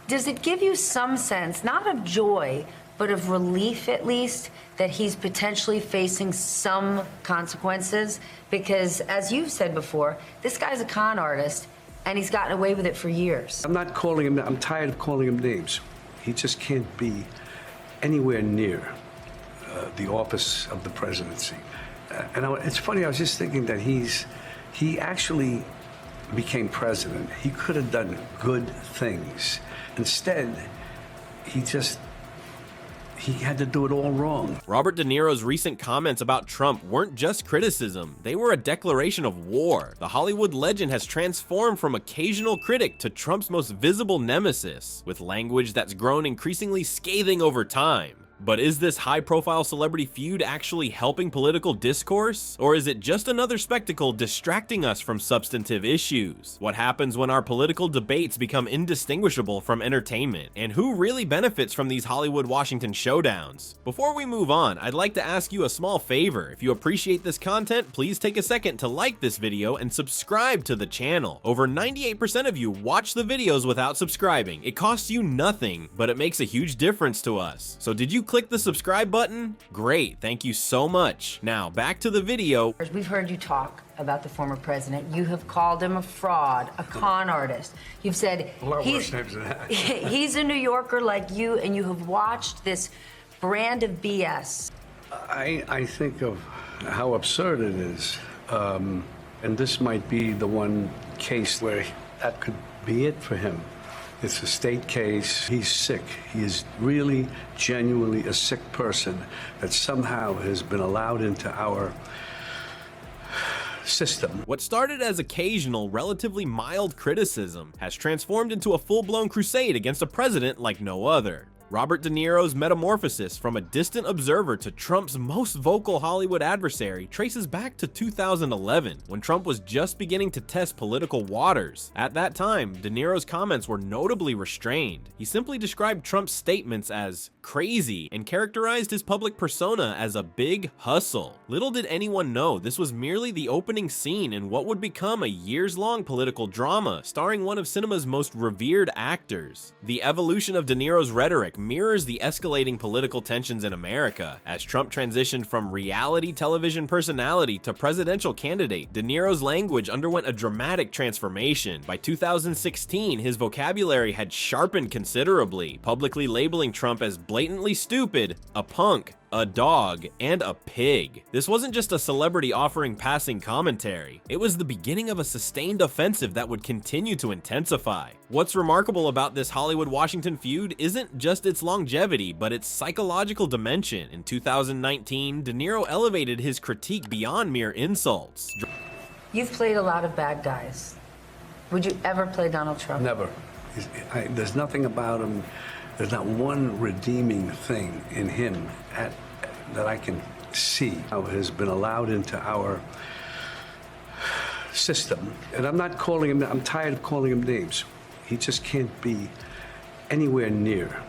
Does it give you some sense, not of joy, but of relief at least, that he's potentially facing some consequences? Because, as you've said before, this guy's a con artist, and he's gotten away with it for years. I'm tired of calling him names. He just can't be anywhere near the office of the presidency. It's funny, I was just thinking that he actually became president. He could have done good things. Instead, he had to do it all wrong. Robert De Niro's recent comments about Trump weren't just criticism, they were a declaration of war. The Hollywood legend has transformed from occasional critic to Trump's most visible nemesis, with language that's grown increasingly scathing over time. But is this high-profile celebrity feud actually helping political discourse? Or is it just another spectacle distracting us from substantive issues? What happens when our political debates become indistinguishable from entertainment? And who really benefits from these Hollywood-Washington showdowns? Before we move on, I'd like to ask you a small favor. If you appreciate this content, please take a second to like this video and subscribe to the channel. Over 98% of you watch the videos without subscribing. It costs you nothing, but it makes a huge difference to us. So did you click the subscribe button? Great, thank you so much. Now back to the video. We've heard you talk about the former president. You have called him a fraud, a con artist. You've said he's a New Yorker like you, and you have watched this brand of BS. I think of how absurd it is, and this might be the one case where that could be it for him. It's a state case. He's sick. He is really, genuinely a sick person that somehow has been allowed into our system. What started as occasional, relatively mild criticism has transformed into a full-blown crusade against a president like no other. Robert De Niro's metamorphosis from a distant observer to Trump's most vocal Hollywood adversary traces back to 2011, when Trump was just beginning to test political waters. At that time, De Niro's comments were notably restrained. He simply described Trump's statements as crazy and characterized his public persona as a big hustle. Little did anyone know this was merely the opening scene in what would become a years-long political drama starring one of cinema's most revered actors. The evolution of De Niro's rhetoric mirrors the escalating political tensions in America. As Trump transitioned from reality television personality to presidential candidate, De Niro's language underwent a dramatic transformation. By 2016, his vocabulary had sharpened considerably, publicly labeling Trump as blatantly stupid, a punk, a dog, and a pig. This wasn't just a celebrity offering passing commentary. It was the beginning of a sustained offensive that would continue to intensify. What's remarkable about this Hollywood-Washington feud isn't just its longevity, but its psychological dimension. In 2019, De Niro elevated his critique beyond mere insults. You've played a lot of bad guys. Would you ever play Donald Trump? Never. There's nothing about him. There's not one redeeming thing in him that I can see has been allowed into our system. And I'm tired of calling him names. He just can't be anywhere near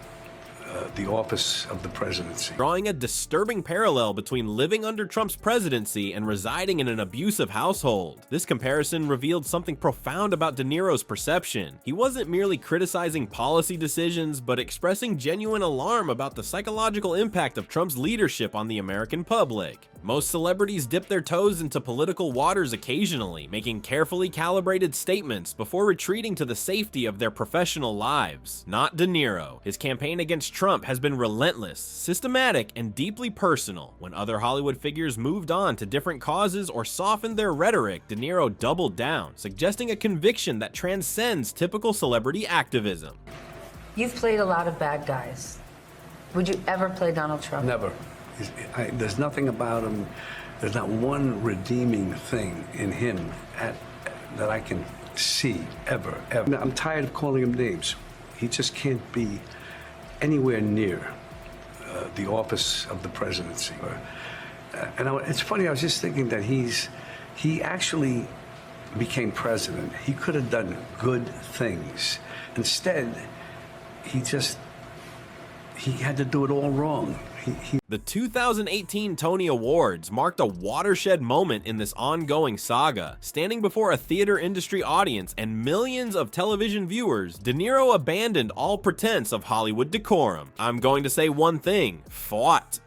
the office of the presidency. Drawing a disturbing parallel between living under Trump's presidency and residing in an abusive household. This comparison revealed something profound about De Niro's perception. He wasn't merely criticizing policy decisions, but expressing genuine alarm about the psychological impact of Trump's leadership on the American public. Most celebrities dip their toes into political waters occasionally, making carefully calibrated statements before retreating to the safety of their professional lives. Not De Niro. His campaign against Trump has been relentless, systematic, and deeply personal. When other Hollywood figures moved on to different causes or softened their rhetoric, De Niro doubled down, suggesting a conviction that transcends typical celebrity activism. You've played a lot of bad guys. Would you ever play Donald Trump? Never. There's nothing about him. There's not one redeeming thing in him that I can see ever. I'm tired of calling him names. He just can't be anywhere near the office of the presidency. It's funny, I was just thinking that he actually became president. He could have done good things. Instead, he had to do it all wrong. The 2018 Tony Awards marked a watershed moment in this ongoing saga. Standing before a theater industry audience and millions of television viewers, De Niro abandoned all pretense of Hollywood decorum. I'm going to say one thing: fought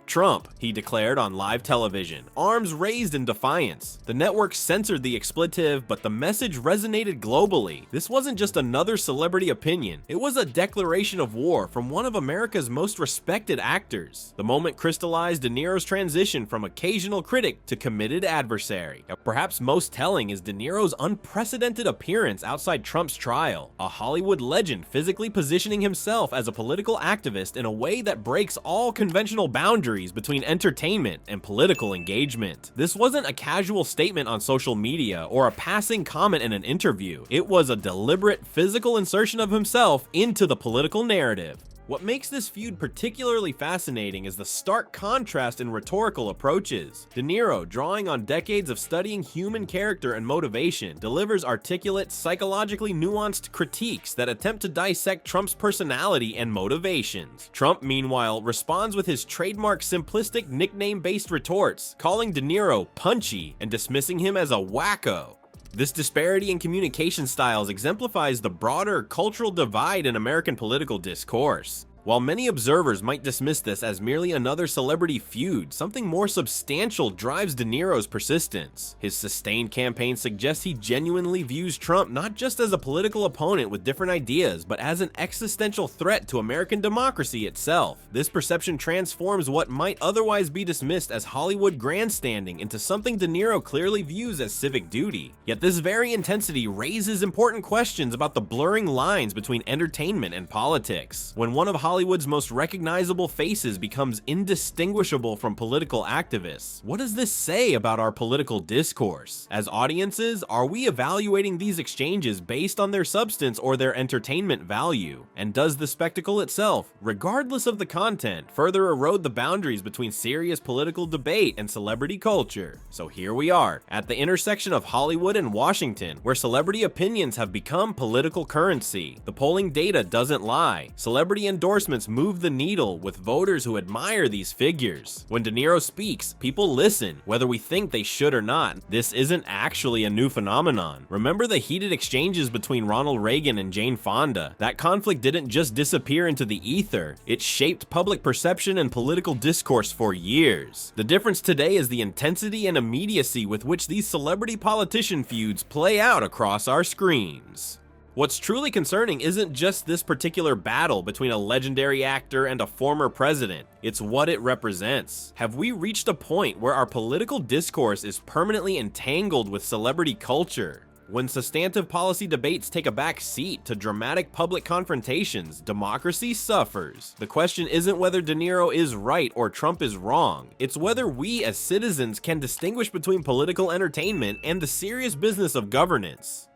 Trump, he declared on live television, arms raised in defiance. The network censored the expletive, but the message resonated globally. This wasn't just another celebrity opinion, it was a declaration of war from one of America's most respected actors. The moment crystallized De Niro's transition from occasional critic to committed adversary. Perhaps most telling is De Niro's unprecedented appearance outside Trump's trial, a Hollywood legend physically positioning himself as a political activist in a way that breaks all conventional boundaries between entertainment and political engagement. This wasn't a casual statement on social media or a passing comment in an interview. It was a deliberate physical insertion of himself into the political narrative. What makes this feud particularly fascinating is the stark contrast in rhetorical approaches. De Niro, drawing on decades of studying human character and motivation, delivers articulate, psychologically nuanced critiques that attempt to dissect Trump's personality and motivations. Trump, meanwhile, responds with his trademark simplistic nickname-based retorts, calling De Niro punchy and dismissing him as a wacko. This disparity in communication styles exemplifies the broader cultural divide in American political discourse. While many observers might dismiss this as merely another celebrity feud, something more substantial drives De Niro's persistence. His sustained campaign suggests he genuinely views Trump not just as a political opponent with different ideas, but as an existential threat to American democracy itself. This perception transforms what might otherwise be dismissed as Hollywood grandstanding into something De Niro clearly views as civic duty. Yet this very intensity raises important questions about the blurring lines between entertainment and politics. When one of Hollywood's most recognizable faces becomes indistinguishable from political activists, what does this say about our political discourse? As audiences, are we evaluating these exchanges based on their substance or their entertainment value? And does the spectacle itself, regardless of the content, further erode the boundaries between serious political debate and celebrity culture? So here we are, at the intersection of Hollywood and Washington, where celebrity opinions have become political currency. The polling data doesn't lie. Celebrity endorsements move the needle with voters who admire these figures. When De Niro speaks, people listen, whether we think they should or not. This isn't actually a new phenomenon. Remember the heated exchanges between Ronald Reagan and Jane Fonda? That conflict didn't just disappear into the ether. It shaped public perception and political discourse for years. The difference today is the intensity and immediacy with which these celebrity politician feuds play out across our screens. What's truly concerning isn't just this particular battle between a legendary actor and a former president, it's what it represents. Have we reached a point where our political discourse is permanently entangled with celebrity culture? When substantive policy debates take a back seat to dramatic public confrontations, democracy suffers. The question isn't whether De Niro is right or Trump is wrong. It's whether we as citizens can distinguish between political entertainment and the serious business of governance.